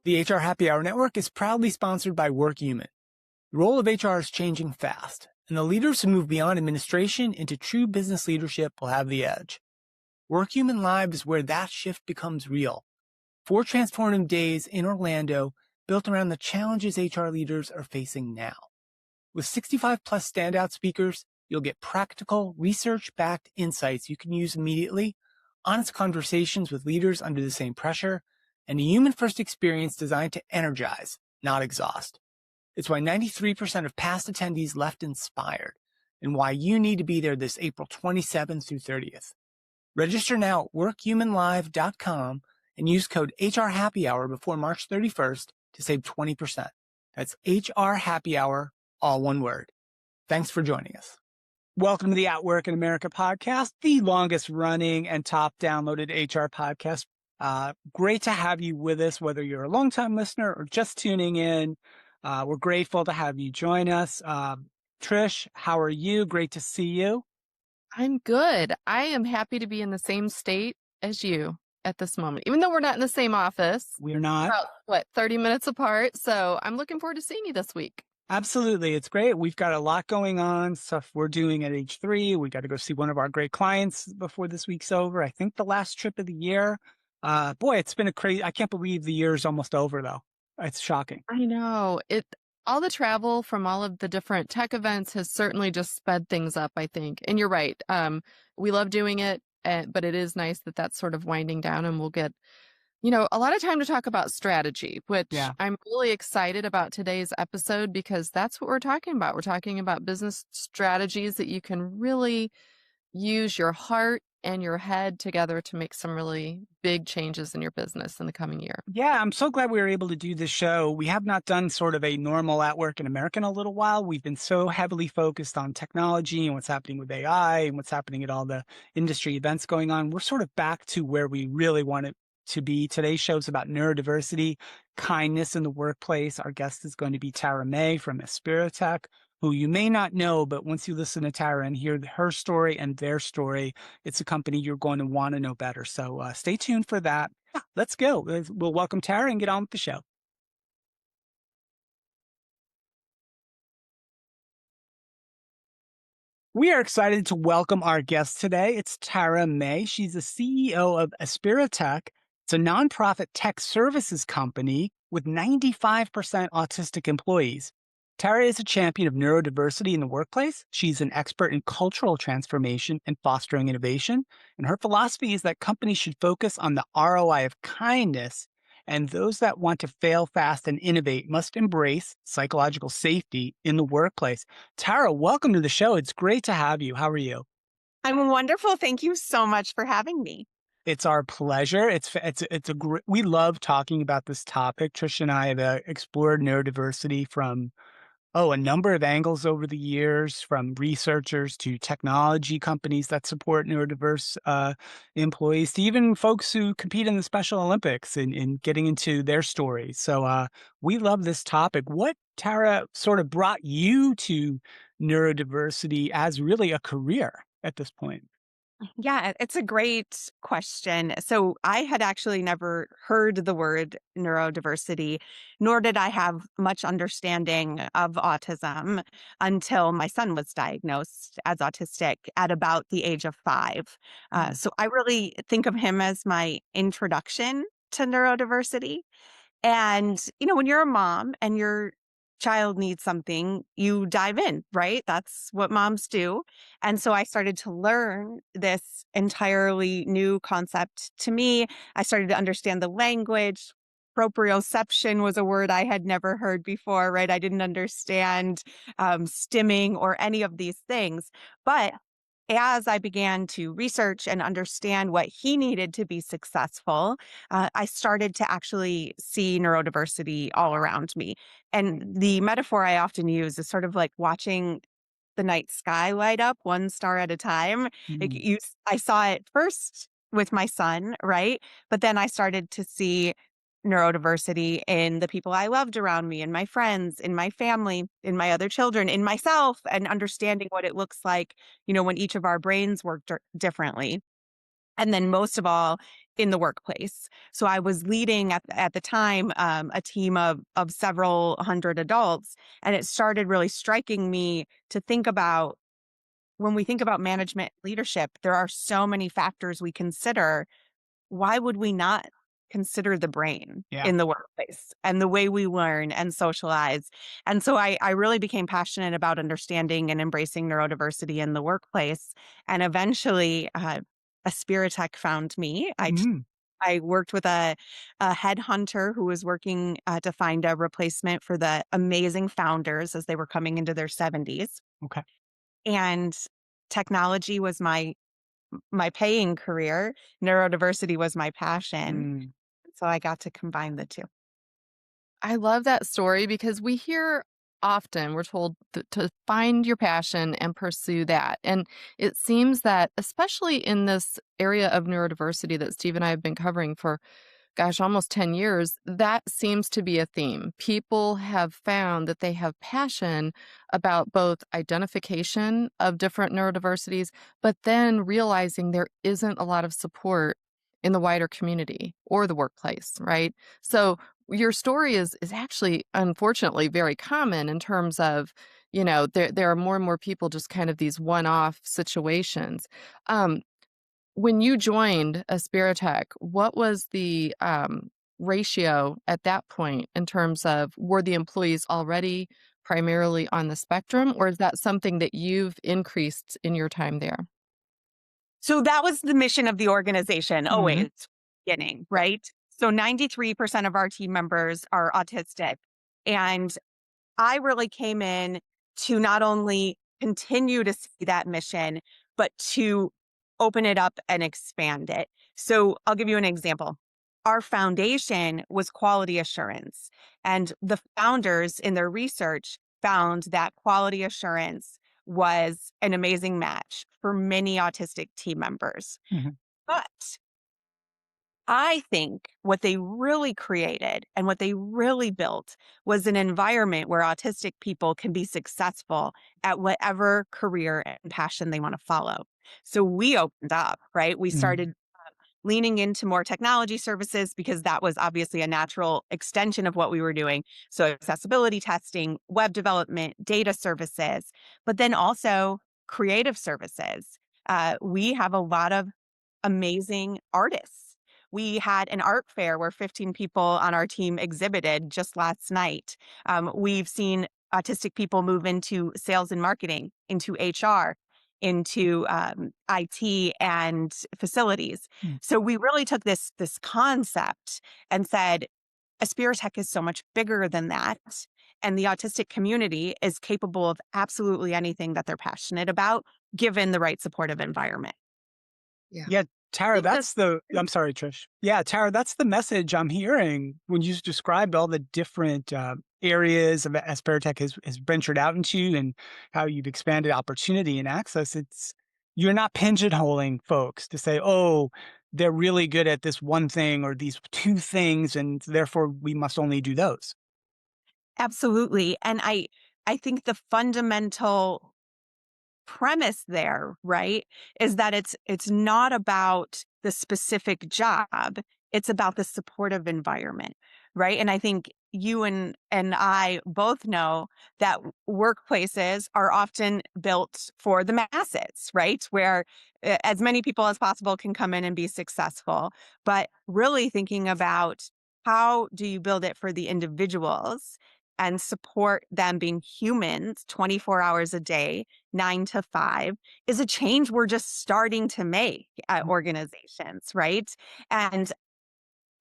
The HR Happy Hour Network is proudly sponsored by WorkHuman. The role of HR is changing fast, and the leaders who move beyond administration into true business leadership will have the edge. WorkHuman Live is where that shift becomes real. 4 transformative days in Orlando built around the challenges HR leaders are facing now. With 65 plus standout speakers, you'll get practical, research-backed insights you can use immediately, honest conversations with leaders under the same pressure, and a human-first experience designed to energize, not exhaust. It's why 93% of past attendees left inspired, and why you need to be there this April 27th through 30th. Register now at workhumanlive.com and use code HRHappyHour before March 31st to save 20%. That's HR Happy Hour, all one word. Thanks for joining us. Welcome to the At Work in America podcast, the longest running and top downloaded HR podcast. Great to have you with us, whether you're a longtime listener or just tuning in. We're grateful to have you join us. Trish, how are you? Great to see you. I'm good. I am happy to be in the same state as you at this moment, even though we're not in the same office. We're not. About, 30 minutes apart. So I'm looking forward to seeing you this week. Absolutely. It's great. We've got a lot going on, stuff we're doing at H3. We got to go see one of our great clients before this week's over. I think the last trip of the year. Boy, it's been I can't believe the year is almost over, though. It's shocking. I know. All the travel from all of the different tech events has certainly just sped things up, I think. And you're right. We love doing it, but it is nice that that's sort of winding down, and we'll get, a lot of time to talk about strategy, which I'm really excited about today's episode because that's what we're talking about. We're talking about business strategies that you can really use your heart and your head together to make some really big changes in your business in the coming year. Yeah, I'm so glad we were able to do this show. We have not done sort of a normal At Work in America in a little while. We've been so heavily focused on technology and what's happening with AI and what's happening at all the industry events going on. We're sort of back to where we really want it to be. Today's show is about neurodiversity, kindness in the workplace. Our guest is going to be Tara May from Aspiritech, who you may not know, but once you listen to Tara and hear her story and their story, it's a company you're going to want to know better. So stay tuned for that. Let's go. We'll welcome Tara and get on with the show. We are excited to welcome our guest today. It's Tara May. She's the CEO of Aspiritech. It's a nonprofit tech services company with 95% autistic employees. Tara is a champion of neurodiversity in the workplace. She's an expert in cultural transformation and fostering innovation. And her philosophy is that companies should focus on the ROI of kindness, and those that want to fail fast and innovate must embrace psychological safety in the workplace. Tara, welcome to the show. It's great to have you. How are you? I'm wonderful. Thank you so much for having me. It's our pleasure. We love talking about this topic. Trish and I have explored neurodiversity from a number of angles over the years, from researchers to technology companies that support neurodiverse employees to even folks who compete in the Special Olympics in getting into their stories. So we love this topic. What, Tara, sort of brought you to neurodiversity as really a career at this point? Yeah, it's a great question. So I had actually never heard the word neurodiversity, nor did I have much understanding of autism until my son was diagnosed as autistic at about the age of 5. So I really think of him as my introduction to neurodiversity. And, when you're a mom and your child needs something, you dive in, right? That's what moms do. And so I started to learn this entirely new concept to me. I started to understand the language. Proprioception was a word I had never heard before, right? I didn't understand stimming or any of these things. But as I began to research and understand what he needed to be successful, I started to actually see neurodiversity all around me. And the metaphor I often use is sort of like watching the night sky light up one star at a time. I saw it first with my son, right? But then I started to see neurodiversity in the people I loved around me, in my friends, in my family, in my other children, in myself, and understanding what it looks like, when each of our brains work differently. And then most of all, in the workplace. So I was leading at the time a team of several hundred adults. And it started really striking me to think about, when we think about management leadership, there are so many factors we consider. Why would we not consider the brain Yeah. in the workplace and the way we learn and socialize? And so I really became passionate about understanding and embracing neurodiversity in the workplace. And eventually, Aspiritech found me. I worked with a headhunter who was working to find a replacement for the amazing founders as they were coming into their 70s. Okay. And technology was my paying career. Neurodiversity was my passion. So I got to combine the two. I love that story because we hear often, we're told to find your passion and pursue that. And it seems that, especially in this area of neurodiversity that Steve and I have been covering for, gosh, almost 10 years, that seems to be a theme. People have found that they have passion about both identification of different neurodiversities, but then realizing there isn't a lot of support in the wider community or the workplace, right? So your story is actually, unfortunately, very common in terms of, there are more and more people just kind of these one-off situations. When you joined Aspiritech, what was the ratio at that point in terms of, were the employees already primarily on the spectrum, or is that something that you've increased in your time there? So that was the mission of the organization always, beginning, right? So 93% of our team members are autistic. And I really came in to not only continue to see that mission, but to open it up and expand it. So I'll give you an example. Our foundation was quality assurance, and the founders in their research found that quality assurance was an amazing match for many autistic team members. But I think what they really created and what they really built was an environment where autistic people can be successful at whatever career and passion they want to follow. So we opened up, right? We started leaning into more technology services because that was obviously a natural extension of what we were doing. So accessibility testing, web development, data services, but then also creative services. We have a lot of amazing artists. We had an art fair where 15 people on our team exhibited just last night. We've seen autistic people move into sales and marketing, into HR, into IT and facilities. So we really took this concept and said, Aspiritech is so much bigger than that. And the autistic community is capable of absolutely anything that they're passionate about, given the right supportive environment. Yeah, Tara, I'm sorry, Trish. Yeah, Tara, that's the message I'm hearing when you described all the different areas of Aspiritech has ventured out into and how you've expanded opportunity and access. You're not pigeonholing folks to say, oh, they're really good at this one thing or these two things, and therefore we must only do those. Absolutely. And I think the fundamental premise there, right, is that it's not about the specific job, it's about the supportive environment, right? And I think you and I both know that workplaces are often built for the masses, right? Where as many people as possible can come in and be successful, but really thinking about, how do you build it for the individuals and support them being humans 24 hours a day, 9 to 5, is a change we're just starting to make at organizations, right? And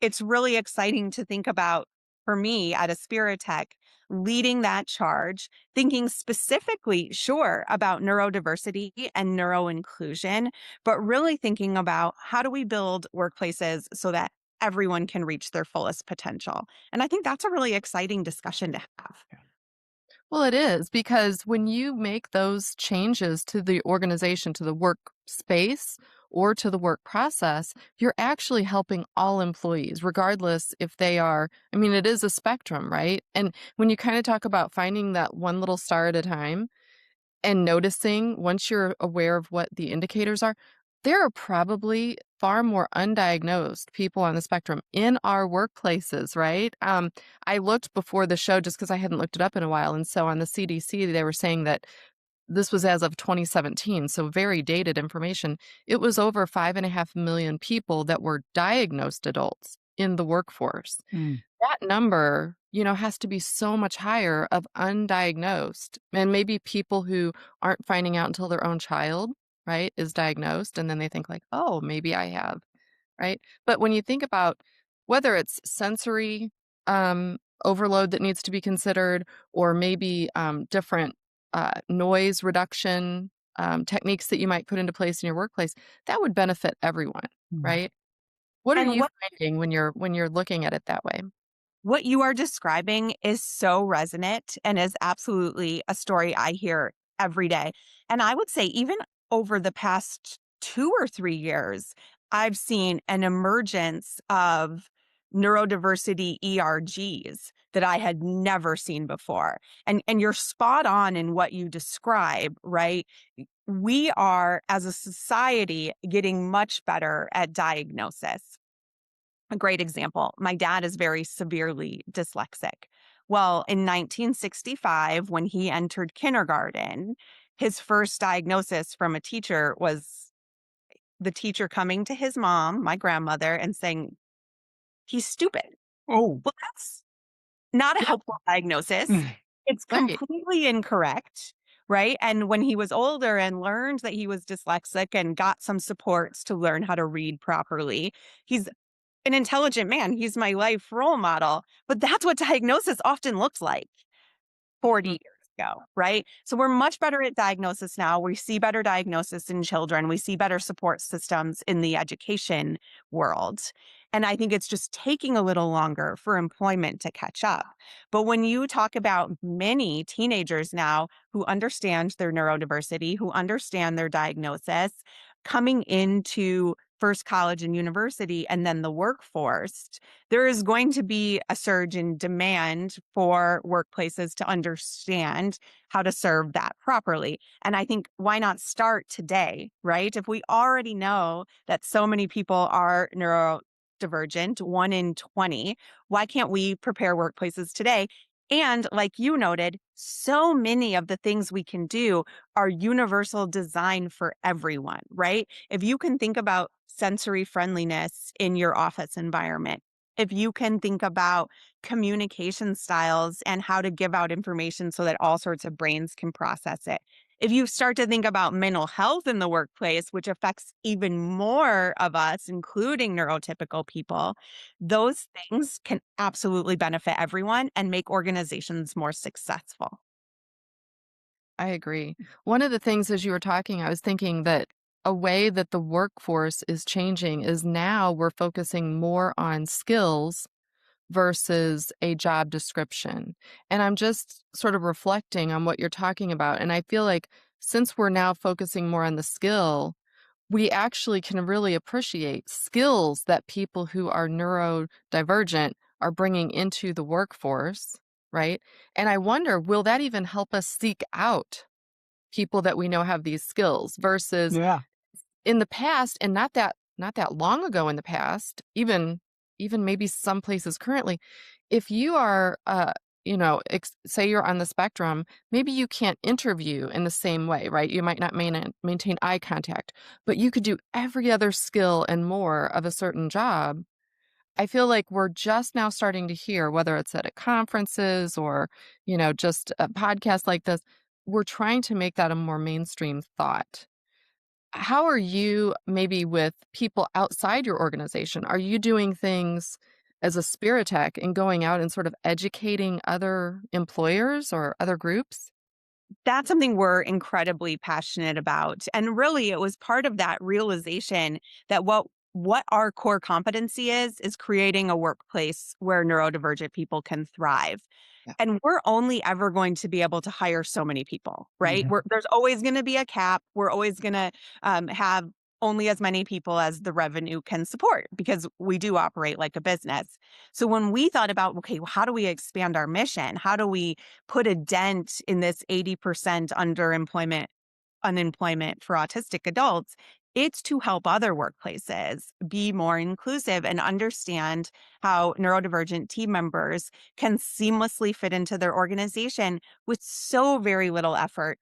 it's really exciting to think about, for me at Aspiritech, leading that charge, thinking specifically, sure, about neurodiversity and neuroinclusion, but really thinking about, how do we build workplaces so that everyone can reach their fullest potential? And I think that's a really exciting discussion to have. Well, it is, because when you make those changes to the organization, to the workspace, or to the work process, you're actually helping all employees, regardless if they are, I mean, it is a spectrum, right? And when you kind of talk about finding that one little star at a time and noticing, once you're aware of what the indicators are, There are probably far more undiagnosed people on the spectrum in our workplaces, right? I looked before the show just because I hadn't looked it up in a while. And so on the CDC, they were saying that this was as of 2017, so very dated information. It was over 5.5 million people that were diagnosed adults in the workforce. Mm. That number, has to be so much higher of undiagnosed, and maybe people who aren't finding out until their own child, right, is diagnosed, and then they think like, "Oh, maybe I have," right? But when you think about whether it's sensory overload that needs to be considered, or maybe different noise reduction techniques that you might put into place in your workplace, that would benefit everyone, Mm. right? What are And you finding when you're looking at it that way? what you are describing is so resonant and is absolutely a story I hear every day. And I would say, even over the past 2 or 3 years, I've seen an emergence of neurodiversity ERGs that I had never seen before. And you're spot on in what you describe, right? We are, as a society, getting much better at diagnosis. A great example, my dad is very severely dyslexic. Well, in 1965, when he entered kindergarten, his first diagnosis from a teacher was the teacher coming to his mom, my grandmother, and saying, "He's stupid." Oh. Well, that's not a Yeah, helpful diagnosis. Mm. It's right. completely incorrect, right? And when he was older and learned that he was dyslexic and got some supports to learn how to read properly, he's an intelligent man. He's my life role model. But that's what diagnosis often looks like 40 Mm, years ago, right? So we're much better at diagnosis now. We see better diagnosis in children. We see better support systems in the education world. And I think it's just taking a little longer for employment to catch up. But when you talk about many teenagers now who understand their neurodiversity, who understand their diagnosis, coming into first college and university and then the workforce, there is going to be a surge in demand for workplaces to understand how to serve that properly. And I think, why not start today, right? If we already know that so many people are neurodivergent, 1 in 20, why can't we prepare workplaces today? And like you noted, so many of the things we can do are universal design for everyone, right? If you can think about sensory friendliness in your office environment, if you can think about communication styles and how to give out information so that all sorts of brains can process it. If you start to think about mental health in the workplace, which affects even more of us, including neurotypical people, those things can absolutely benefit everyone and make organizations more successful. I agree. One of the things as you were talking, I was thinking that a way that the workforce is changing is now we're focusing more on skills versus a job description. And I'm just sort of reflecting on what you're talking about. And I feel like since we're now focusing more on the skill, we actually can really appreciate skills that people who are neurodivergent are bringing into the workforce, right? And I wonder, will that even help us seek out people that we know have these skills versus Yeah. in the past, and not that long ago in the past, even maybe some places currently, if you are say you're on the spectrum, maybe you can't interview in the same way, right? You might not maintain eye contact, but you could do every other skill and more of a certain job. I feel like we're just now starting to hear, whether it's at a conferences or, just a podcast like this, we're trying to make that a more mainstream thought. How are you maybe with people outside your organization? Are you doing things as a Spiritech and going out and sort of educating other employers or other groups? That's something we're incredibly passionate about. And really, it was part of that realization that what our core competency is creating a workplace where neurodivergent people can thrive. Yeah. And we're only ever going to be able to hire so many people, right? Mhm. There's always going to be a cap. We're always going to have only as many people as the revenue can support because we do operate like a business. So when we thought about, okay, well, how do we expand our mission? How do we put a dent in this 80% unemployment for autistic adults? It's to help other workplaces be more inclusive and understand how neurodivergent team members can seamlessly fit into their organization with so very little effort.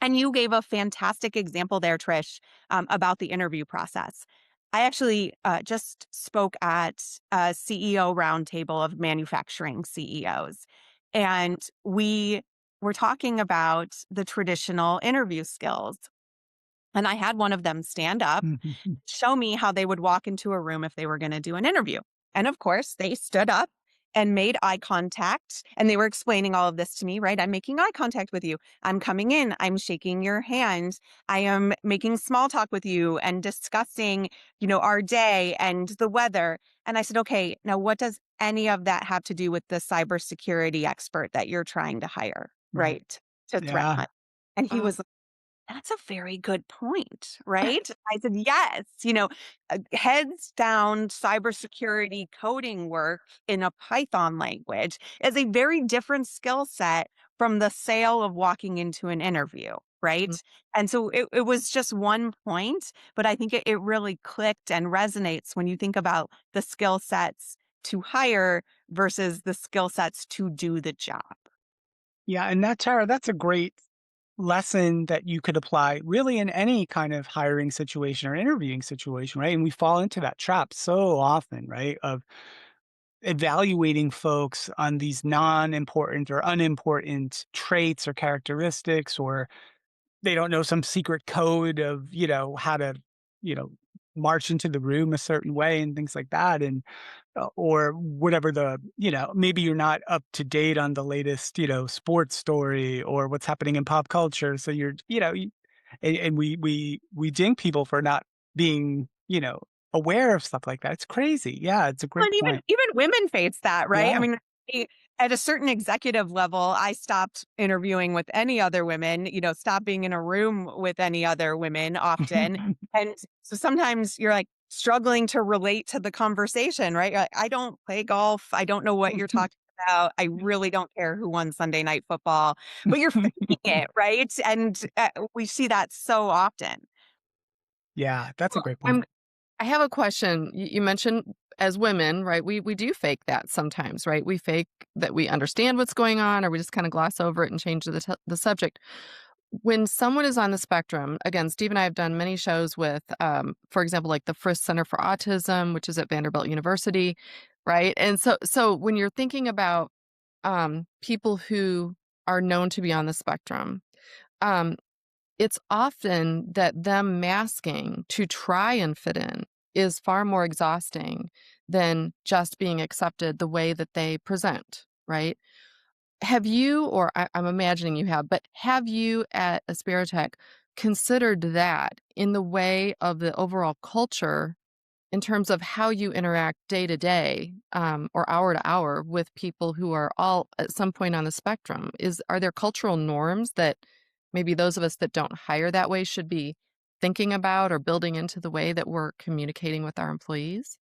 And you gave a fantastic example there, Trish, about the interview process. I actually just spoke at a CEO roundtable of manufacturing CEOs, and we were talking about the traditional interview skills. And I had one of them stand up, Mhm. show me how they would walk into a room if they were going to do an interview. And of course, they stood up and made eye contact. And they were explaining all of this to me, right? I'm making eye contact with you. I'm coming in. I'm shaking your hand. I am making small talk with you and discussing, our day and the weather. And I said, okay, now what does any of that have to do with the cybersecurity expert that you're trying to hire, Right. right? To Yeah. threaten. And he was, that's a very good point, right? I said, yes, heads down cybersecurity coding work in a Python language is a very different skill set from the sale of walking into an interview, right? Mm. And so it was just one point, but I think it really clicked and resonates when you think about the skill sets to hire versus the skill sets to do the job. Yeah. And Tara, that's a great lesson that you could apply really in any kind of hiring situation or interviewing situation, right? And we fall into that trap so often, right? Of evaluating folks on these non-important or unimportant traits or characteristics, or they don't know some secret code of, how to, you know, march into the room a certain way and things like that. And or whatever maybe you're not up to date on the latest, sports story or what's happening in pop culture. So you're, and we ding people for not being, aware of stuff like that. It's crazy. Yeah, it's a Well, great and even point. even women face that, right? I Yeah. mean, at a certain executive level, I stopped interviewing with any other women, stop being in a room with any other women often. And so sometimes you're like struggling to relate to the conversation, right? You're like, I don't play golf. I don't know what you're talking about. I really don't care who won Sunday Night Football, but you're faking it, right? And we see that so often. Yeah, that's a Well, great point. I have a question. You mentioned as women, right? We do fake that sometimes, right? We fake that we understand what's going on, or we just kind of gloss over it and change the subject. When someone is on the spectrum, again, Steve and I have done many shows with, for example, like the Frisk Center for Autism, which is at Vanderbilt University, right? And so when you're thinking about people who are known to be on the spectrum, um, it's often that them masking to try and fit in is far more exhausting than just being accepted the way that they present, right? Have you, or I'm imagining you have, but have you at Aspiritech considered that in the way of the overall culture in terms of how you interact day to day, or hour to hour with people who are all at some point on the spectrum? Are there cultural norms that maybe those of us that don't hire that way should be thinking about or building into the way that we're communicating with our employees?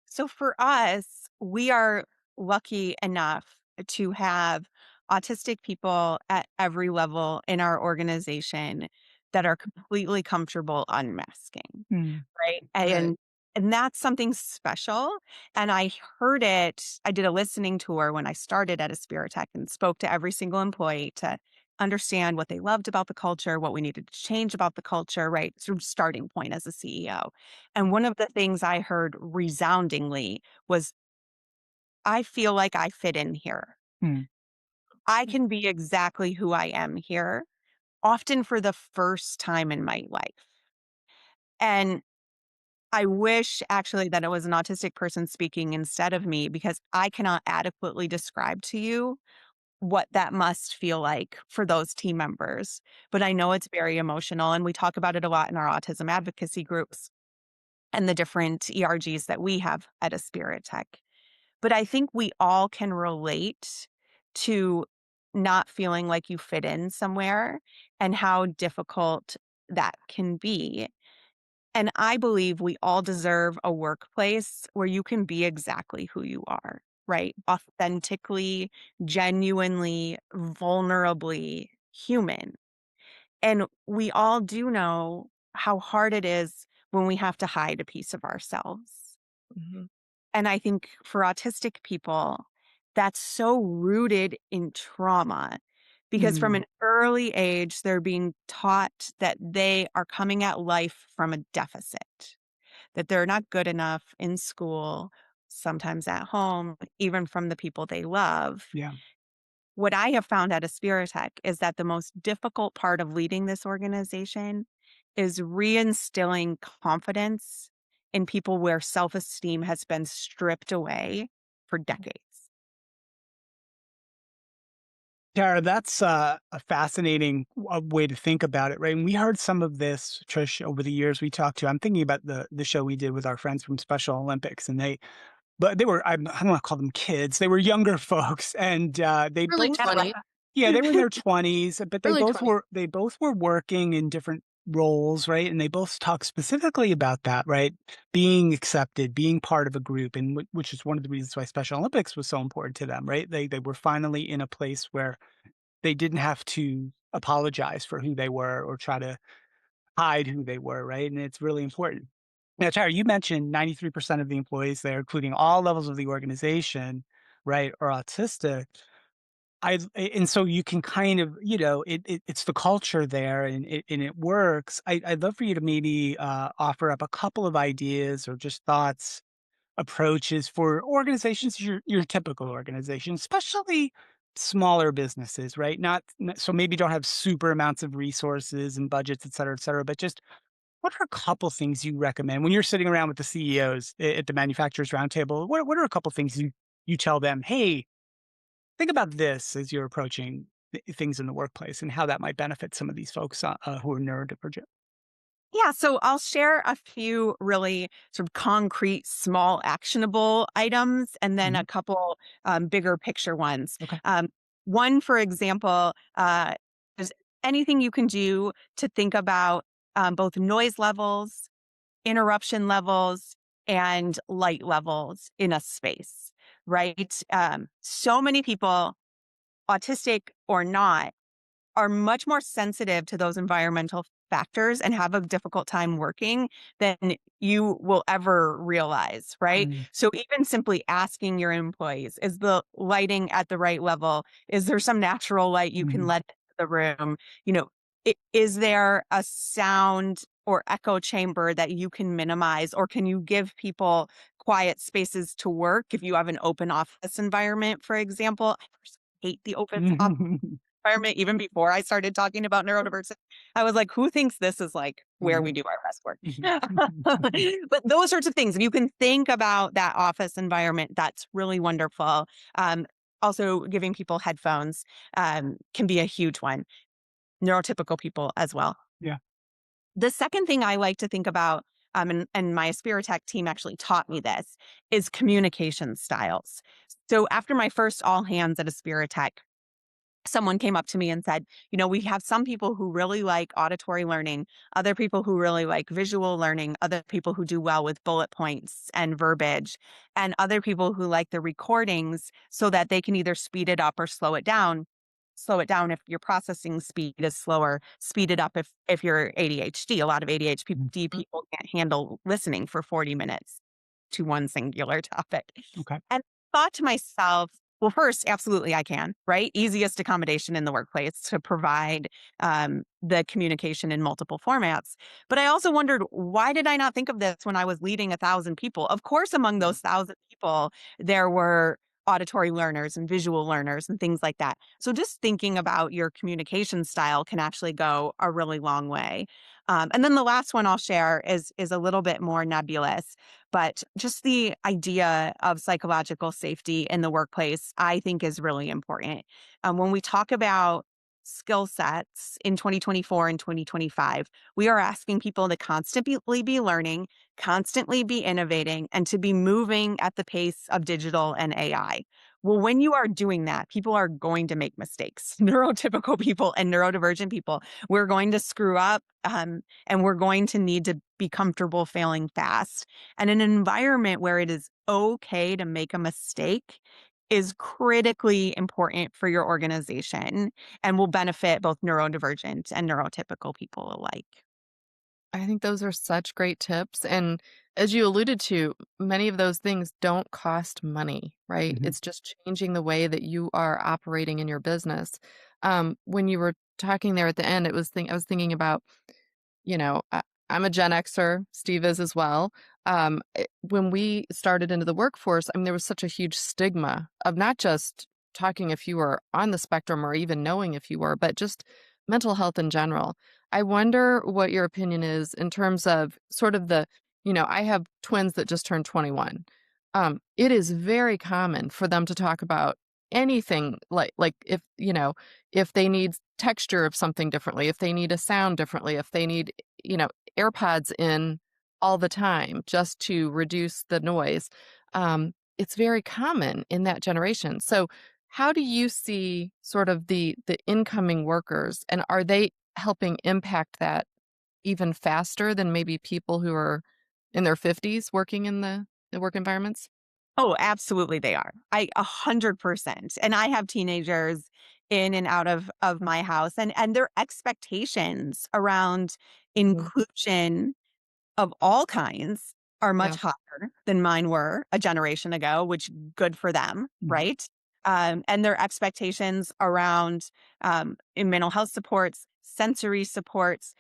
So for us, we are lucky enough to have autistic people at every level in our organization that are completely comfortable unmasking, Mm, right? Right. And that's something special. And I heard it. I did a listening tour when I started at Aspiritech and spoke to every single employee to understand what they loved about the culture, what we needed to change about the culture, right? Sort of starting point as a CEO. And one of the things I heard resoundingly was, I feel like I fit in here. mm. I can be exactly who I am here, often for the first time in my life. And I wish actually that it was an autistic person speaking instead of me, because I cannot adequately describe to you what that must feel like for those team members. But I know it's very emotional, and we talk about it a lot in our autism advocacy groups and the different ERGs that we have at Aspiritech. But I think we all can relate to not feeling like you fit in somewhere and how difficult that can be. And I believe we all deserve a workplace where you can be exactly who you are, right? Authentically, genuinely, vulnerably human. And we all do know how hard it is when we have to hide a piece of ourselves. Mhm. And I think for autistic people, that's so rooted in trauma because from Mm, an early age, they're being taught that they are coming at life from a deficit, that they're not good enough in school, sometimes at home, even from the people they love. yeah. What I have found at Aspiritech is that the most difficult part of leading this organization is reinstilling confidence in people where self-esteem has been stripped away for decades. Tara, that's a fascinating way to think about it, right? And we heard some of this, Trish, over the years we talked to. I'm thinking about the show we did with our friends from Special Olympics, and they were, I don't want to call them kids. They were younger folks, and they Early both, 20, yeah, they were in their 20s, but early 20. they both were working in different roles, right? And they both talked specifically about that, right? Being accepted, being part of a group, and which is one of the reasons why Special Olympics was so important to them, right? They were finally in a place where they didn't have to apologize for who they were or try to hide who they were, right? And it's really important. Now, Tara, you mentioned 93% of the employees there, including all levels of the organization, right, are autistic. And so you can kind of, it's the culture there and it works. I'd love for you to maybe offer up a couple of ideas or just thoughts, approaches for organizations, your typical organization, especially smaller businesses, right? So maybe don't have super amounts of resources and budgets, et cetera, but just what are a couple things you recommend when you're sitting around with the CEOs at the manufacturers roundtable? What are a couple things you tell them? Hey, think about this as you're approaching things in the workplace and how that might benefit some of these folks who are neurodivergent. Yeah, so I'll share a few really sort of concrete, small, actionable items, and then a Mhm. couple bigger picture ones. Okay. One, for example, is anything you can do to think about both noise levels, interruption levels, and light levels in a space, right? So many people, autistic or not, are much more sensitive to those environmental factors and have a difficult time working than you will ever realize, right? Mm. So even simply asking your employees, is the lighting at the right level? Is there some natural light you can Mhm. let into the room? You know, is there a sound or echo chamber that you can minimize, or can you give people quiet spaces to work if you have an open office environment, for example? I personally hate the open office environment. Even before I started talking about neurodiversity, I was like, who thinks this is like where we Mhm. do our best work? Mhm. But those sorts of things, if you can think about that office environment, that's really wonderful. Um, Also, giving people headphones can be a huge one. Neurotypical people as well. Yeah. The second thing I like to think about, and my Aspiritech team actually taught me this, is communication styles. So after my first all hands at Aspiritech, someone came up to me and said, we have some people who really like auditory learning, other people who really like visual learning, other people who do well with bullet points and verbiage, and other people who like the recordings so that they can either speed it up or slow it down. Slow it down if your processing speed is slower, speed it up if you're ADHD. A lot of Mhm. ADHD people can't handle listening for 40 minutes to one singular topic. Okay. And I thought to myself, well, first, absolutely, I can, right? Easiest accommodation in the workplace to provide the communication in multiple formats. But I also wondered, why did I not think of this when I was leading 1,000 people? Of course, among those 1,000 people, there were auditory learners and visual learners and things like that. So just thinking about your communication style can actually go a really long way. And then the last one I'll share is a little bit more nebulous, but just the idea of psychological safety in the workplace, I think, is really important. When we talk about skill sets in 2024 and 2025, we are asking people to constantly be learning, constantly be innovating, and to be moving at the pace of digital and AI. Well, when you are doing that, people are going to make mistakes. Neurotypical people and neurodivergent people, we're going to screw up, and we're going to need to be comfortable failing fast. And an environment where it is okay to make a mistake is critically important for your organization and will benefit both neurodivergent and neurotypical people alike. I think those are such great tips. And as you alluded to, many of those things don't cost money, right? Mhm. It's just changing the way that you are operating in your business. When you were talking there at the end, I was thinking about, you know, I'm a Gen Xer, Steve is as well. When we started into the workforce, I mean, there was such a huge stigma of not just talking if you were on the spectrum or even knowing if you were, but just mental health in general. I wonder what your opinion is in terms of sort of I have twins that just turned 21. It is very common for them to talk about anything like if they need texture of something differently, if they need a sound differently, if they need, you know, AirPods in all the time just to reduce the noise. It's very common in that generation. So how do you see sort of the incoming workers, and are they helping impact that even faster than maybe people who are in their 50s working in the work environments? Oh, absolutely they are. 100%. And I have teenagers in and out of my house, and their expectations around Mhm. inclusion of all kinds are Yeah. much higher than mine were a generation ago, which good for them, Mhm. right? And their expectations around in mental health supports, sensory supports,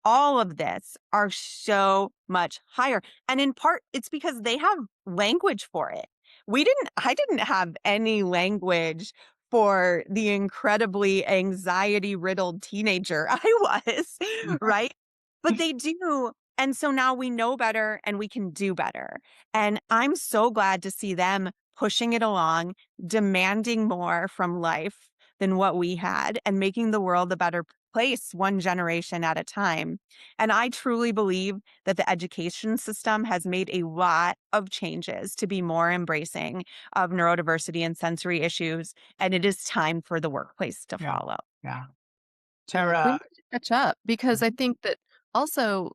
all of this are so much higher. And in part, it's because they have language for it. I didn't have any language for the incredibly anxiety riddled teenager I was, right? But they do. And so now we know better and we can do better. And I'm so glad to see them pushing it along, demanding more from life than what we had, and making the world a better place one generation at a time. And I truly believe that the education system has made a lot of changes to be more embracing of neurodiversity and sensory issues. And it is time for the workplace to Yeah. follow. Yeah. Yeah, we Tara. need to catch up because I Mhm. think that also,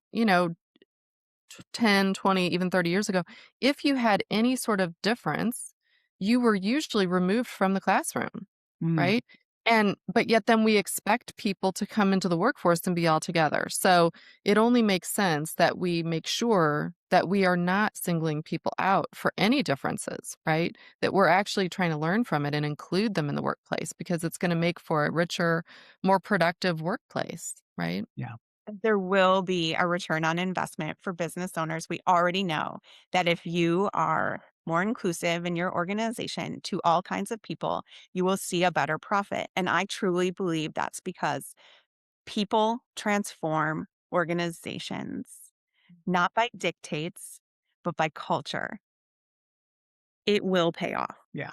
10, 20, even 30 years ago, if you had any sort of difference, you were usually removed from the classroom, Mm. right? But yet then we expect people to come into the workforce and be all together. So it only makes sense that we make sure that we are not singling people out for any differences, right? That we're actually trying to learn from it and include them in the workplace because it's going to make for a richer, more productive workplace, right? Yeah. There will be a return on investment for business owners. We already know that if you are more inclusive in your organization to all kinds of people, you will see a better profit. And I truly believe that's because people transform organizations, not by dictates, but by culture. It will pay off. Yeah.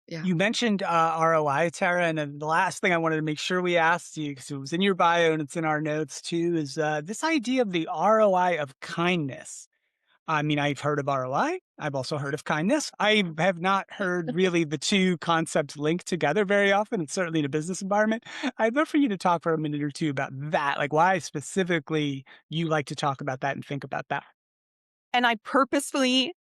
Yeah. You mentioned ROI, Tara, and then the last thing I wanted to make sure we asked you, because it was in your bio and it's in our notes too, is this idea of the ROI of kindness. I mean, I've heard of ROI. I've also heard of kindness. I have not heard really the two concepts linked together very often, and certainly in a business environment. I'd love for you to talk for a minute or two about that, like why specifically you like to talk about that and think about that. And I purposefully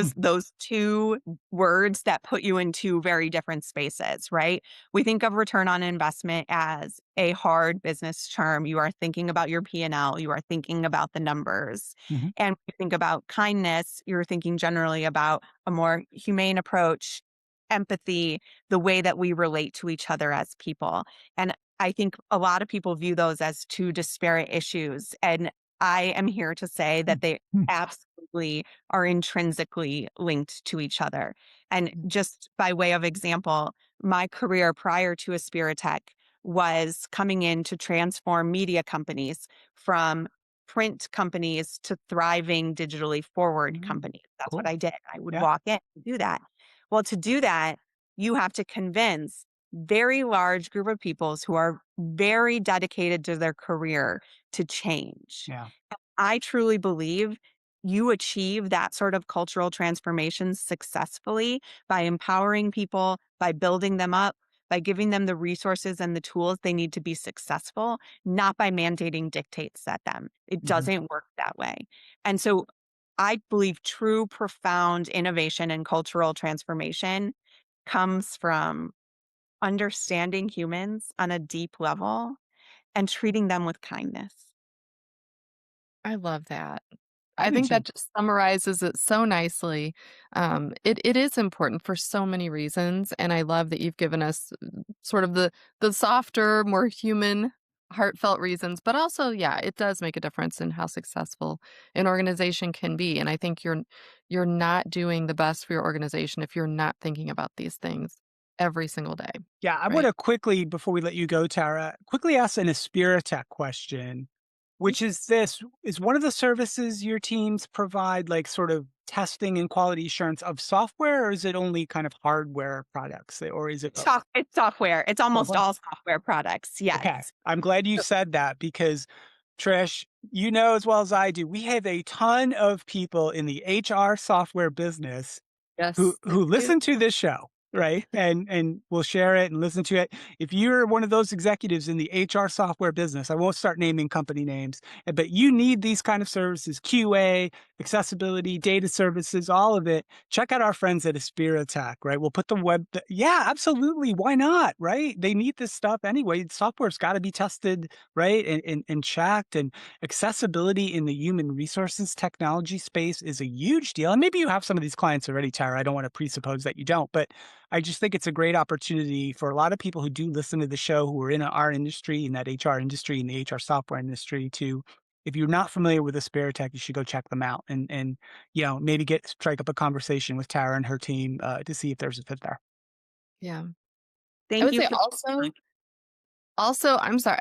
Mm. juxtapose those two words that put you in two very different spaces, right? We think of return on investment as a hard business term. You are thinking about your P&L, you are thinking about the numbers. Mhm. And when you think about kindness, you're thinking generally about a more humane approach, empathy, the way that we relate to each other as people. And I think a lot of people view those as two disparate issues. And I am here to say that Mm. they Mm. absolutely are intrinsically linked to each other. And just by way of example, my career prior to Aspiritech was coming in to transform media companies from print companies to thriving digitally forward Mm. companies. That's what Cool. I did. I would Yeah. walk in and do that. Well, to do that, you have to convince very large group of peoples who are very dedicated to their career to change. Yeah. I truly believe you achieve that sort of cultural transformation successfully by empowering people, by building them up, by giving them the resources and the tools they need to be successful, not by mandating dictates at them. It Mhm. doesn't work that way. And so I believe true, profound innovation and cultural transformation comes from understanding humans on a deep level and treating them with kindness. I love that. I I do think too. that just summarizes it so nicely. It is important for so many reasons, and I love that you've given us sort of the softer, more human, heartfelt reasons. But also, yeah, it does make a difference in how successful an organization can be. And I think you're not doing the best for your organization if you're not thinking about these things every single day, Yeah, I want right? to quickly, before we let you go, Tara, quickly ask an Aspiritech question, which is this: is one of the services your teams provide like sort of testing and quality assurance of software, or is it only kind of hardware products, or is it both? It's software. It's almost Software? all software products. Okay. Yes. I'm glad you said that because Trish, you know as well as I do, we have a ton of people in the HR software business who Yes, I who do. listen to this show, right? And will share it and listen to it. If you're one of those executives in the HR software business, I won't start naming company names, but you need these kind of services, QA, accessibility, data services, all of it. Check out our friends at Aspiritech, right? We'll put the yeah, absolutely. Why not? Right? They need this stuff anyway. Software's got to be tested, right? And checked. And accessibility in the human resources technology space is a huge deal. And maybe you have some of these clients already, Tara. I don't want to presuppose that you don't, but I just think it's a great opportunity for a lot of people who do listen to the show who are in our industry, in that HR industry, in the HR software industry, to, if you're not familiar with Aspiritech, you should go check them out and maybe strike up a conversation with Tara and her team to see if there's a fit there. Yeah. I Thank would you say for also, I'm sorry,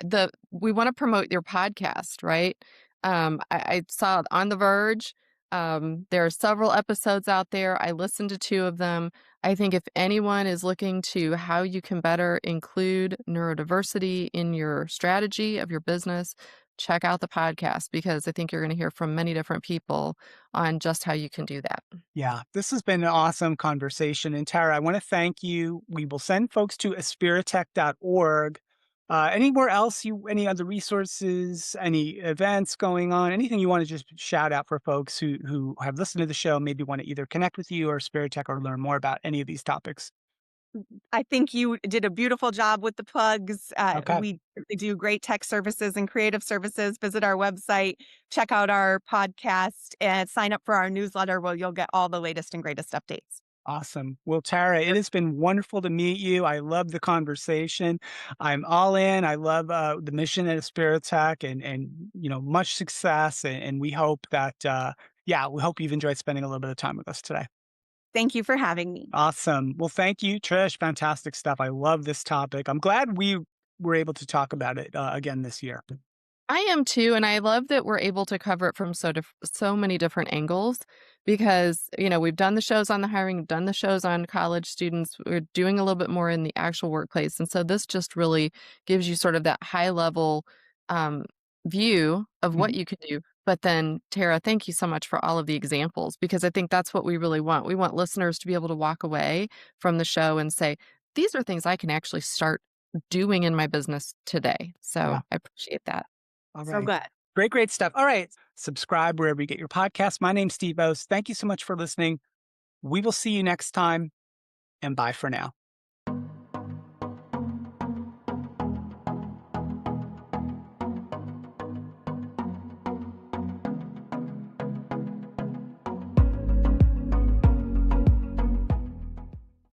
we wanna promote your podcast, right? I saw on The Verge, there are several episodes out there. I listened to 2 of them. I think if anyone is looking to how you can better include neurodiversity in your strategy of your business, check out the podcast because I think you're gonna hear from many different people on just how you can do that. Yeah, this has been an awesome conversation. And Tara, I want to thank you. We will send folks to aspiritech.org. Anywhere else any other resources, any events going on, anything you want to just shout out for folks who have listened to the show, maybe want to either connect with you or Aspiritech or learn more about any of these topics? I think you did a beautiful job with the plugs. Okay. We do great tech services and creative services. Visit our website, check out our podcast, and sign up for our newsletter where you'll get all the latest and greatest updates. Awesome. Well, Tara, it has been wonderful to meet you. I love the conversation. I'm all in. I love the mission at Aspiritech and much success. And we hope that we hope you've enjoyed spending a little bit of time with us today. Thank you for having me. Awesome. Well, thank you, Trish. Fantastic stuff. I love this topic. I'm glad we were able to talk about it again this year. I am too, and I love that we're able to cover it from so many different angles because, we've done the shows on the hiring, done the shows on college students, we're doing a little bit more in the actual workplace. And so this just really gives you sort of that high level um, view of what Mhm. you could do. But then, Tara, thank you so much for all of the examples because I think that's what we really want. We want listeners to be able to walk away from the show and say, these are things I can actually start doing in my business today. So Yeah. I appreciate that. All So right. good. Great, great stuff. All right. Subscribe wherever you get your podcasts. My name's Steve Boese. Thank you so much for listening. We will see you next time, and bye for now.